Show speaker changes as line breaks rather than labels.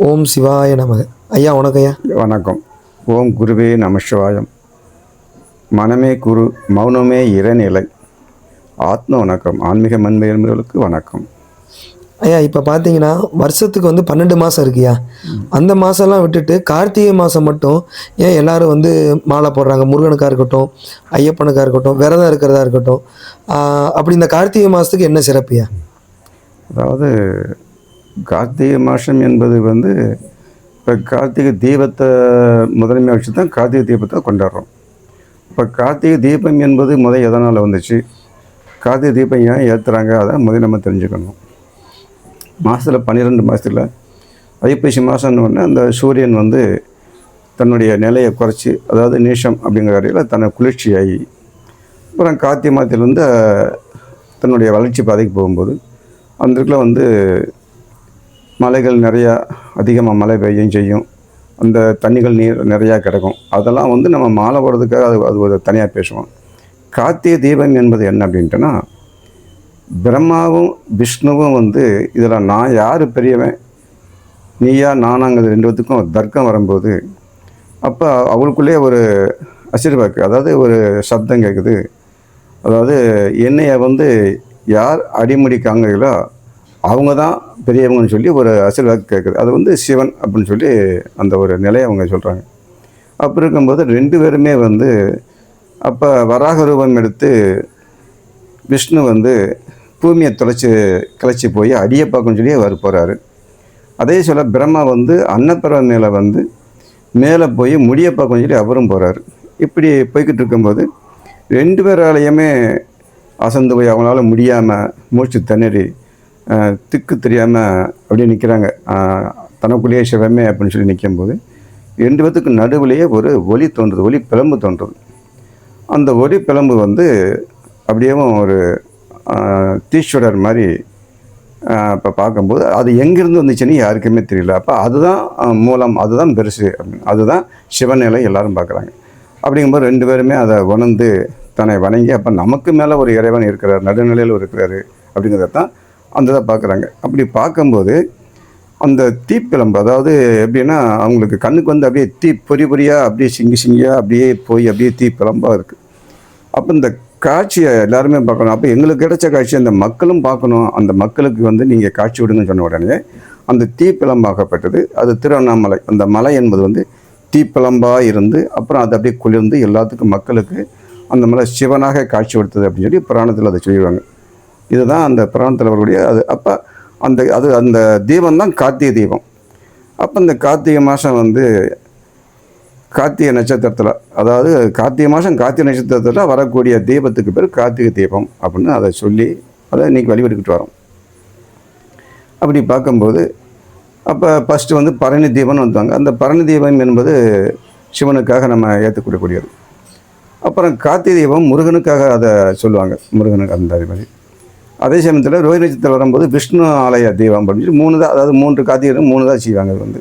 ஓம் சிவாய நமக. ஐயா வணக்கம் ஐயா.
வணக்கம். ஓம் குருவே நமசிவாயம். மனமே குரு, மௌனமே இறைநிலை. ஆத்ம வணக்கம். ஆன்மீக மண்பெயர்களுக்கு வணக்கம்.
ஐயா இப்போ பார்த்தீங்கன்னா வருஷத்துக்கு 12 மாதம் இருக்குயா. அந்த மாதம்லாம் விட்டுட்டு கார்த்திகை மாதம் மட்டும் ஏன் எல்லோரும் மாலை போடுறாங்க? முருகனுக்காக இருக்கட்டும், ஐயப்பனுக்காக இருக்கட்டும், விரதம் இருக்கிறதா இருக்கட்டும். அப்படி இந்த கார்த்திகை மாதத்துக்கு என்ன சிறப்புயா?
அதாவது கார்த்திகை மாதம் என்பது இப்போ கார்த்திகை தீபத்தை முதன்மையாக வச்சு தான் கார்த்திகை தீபத்தை கொண்டாடுறோம். இப்போ கார்த்திகை தீபம் என்பது எதனால் வந்துச்சு, கார்த்திகை தீபம் ஏன் ஏற்றுறாங்க, அதை நம்ம தெரிஞ்சுக்கணும். மாதத்தில் 12 மாதத்தில் ஐப்பசி மாதம்னு அந்த சூரியன் தன்னுடைய நிலையை குறைச்சி, அதாவது நீஷம் அப்படிங்கிற வரையில் தன்னை குளிர்ச்சியாகி, அப்புறம் கார்த்திகை மாதத்திலேருந்து தன்னுடைய வளர்ச்சி பாதைக்கு போகும்போது அந்த இடத்துல மலைகள் நிறையா அதிகமாக மழை பெய்யும் செய்யும். அந்த தண்ணிகள் நீர் நிறையா கிடக்கும். அதெல்லாம் நம்ம மாலை போடுறதுக்காக அது ஒரு தனியாக பேசுவோம். கார்த்திகை தீபம் என்பது என்ன அப்படின்ட்டுனா, பிரம்மாவும் விஷ்ணுவும் இதில் நான் யார் பெரியவன், நீயா நானாங்கிறது ரெண்டுத்துக்கும் தர்க்கம் வரும்போது, அப்போ அவளுக்குள்ளே ஒரு அசிர்வாக்கு, அதாவது ஒரு சப்தம் கேட்குது. அதாவது என்னைய யார் அடிமுடிக்காங்களோ அவங்க தான் பெரியவங்கன்னு சொல்லி ஒரு அசிர்வாக்கு கேட்குது. அது சிவன் அப்படின்னு சொல்லி அந்த ஒரு நிலையை அவங்க சொல்கிறாங்க. அப்போ இருக்கும்போது 2 பேருமே அப்போ வராக ரூபம் எடுத்து விஷ்ணு பூமியை கிளச்சி போய் அடியை பார்க்கணும்னு சொல்லி அவர் போகிறாரு. அதே சொல்ல பிரம்மா அன்னப்பறவை மேலே போய் முடியை பார்க்கணும்னு சொல்லி அவரும் போகிறாரு. இப்படி போய்கிட்டு இருக்கும்போது 2 பேராலையுமே அசந்து போய் அவங்களால முடியாமல் மூச்சு திணறி திக்கு தெரியாமல் அப்படியே நிற்கிறாங்க. தனக்குள்ளேயே சிவமே அப்படின்னு சொல்லி நிற்கும்போது 2 பேத்துக்கு நடுவுலேயே ஒரு ஒளி தோன்றுது, ஒளி பிளம்பு தோன்றுது. அந்த ஒளி பிளம்பு அப்படியேவும் ஒரு தீஸ்வரர் மாதிரி இப்போ பார்க்கும்போது அது எங்கேருந்து வந்துச்சுன்னு யாருக்குமே தெரியல. அப்போ அதுதான் மூலம், அதுதான் பெருசு அப்படின்னு, அதுதான் சிவநிலை எல்லாரும் பார்க்குறாங்க. அப்படிங்கும்போது 2 பேருமே அதை உணர்ந்து தன்னை வணங்கி, அப்போ நமக்கு மேலே ஒரு இறைவன் இருக்கிறார், நடுநிலையில் இருக்கிறாரு அப்படிங்கிறத தான் அந்த இதை பார்க்குறாங்க. அப்படி பார்க்கும்போது அந்த தீப்பிழம்பு, அதாவது எப்படின்னா அவங்களுக்கு கண்ணுக்கு அப்படியே தீ பொறியாக அப்படியே சிங்கியாக அப்படியே போய் அப்படியே தீப்பிழம்பாக இருக்குது. அப்போ இந்த காட்சியை எல்லாருமே பார்க்கணும். அப்போ எங்களுக்கு கிடைச்ச காட்சி அந்த மக்களும் பார்க்கணும். அந்த மக்களுக்கு நீங்கள் காட்சி விடுங்கன்னு சொன்ன உடனே அந்த தீப்பிழம்பாகப்பட்டது. அது திருவண்ணாமலை. அந்த மலை என்பது தீப்பிழம்பாக இருந்து அப்புறம் அது அப்படியே குளிர்ந்து எல்லாத்துக்கும் மக்களுக்கு அந்த மலை சிவனாக காட்சி கொடுத்தது அப்படின்னு சொல்லி புராணத்தில் அதை சொல்லிடுவாங்க. இதுதான் அந்த புராணத்தில் வரக்கூடிய அது. அப்போ அந்த தீபம் தான் கார்த்திகை தீபம். அப்போ இந்த கார்த்திகை மாதம் கார்த்திகை நட்சத்திரத்தில், அதாவது கார்த்திகை மாதம் கார்த்திகை நட்சத்திரத்தில் வரக்கூடிய தீபத்துக்கு பேர் கார்த்திகை தீபம் அப்படின்னு அதை சொல்லி அதை இன்றைக்கி வழிபட்டுக்கிட்டு வரோம். அப்படி பார்க்கும்போது அப்போ ஃபஸ்ட்டு பரணி தீபம்னு வந்தாங்க. அந்த பரணி தீபம் என்பது சிவனுக்காக நம்ம ஏற்றுக்கூடக்கூடியது. அப்புறம் கார்த்திகை தீபம் முருகனுக்காக அதை சொல்லுவாங்க, முருகனுக்கு அந்த மாதிரி. அதே சமயத்தில் ரோஹிணி நட்சத்திரம் வரும்போது விஷ்ணு ஆலய தீபம் அப்படின்னு சொல்லி 3 தான், அதாவது 3 கார்த்திகை 3 தான் செய்வாங்க.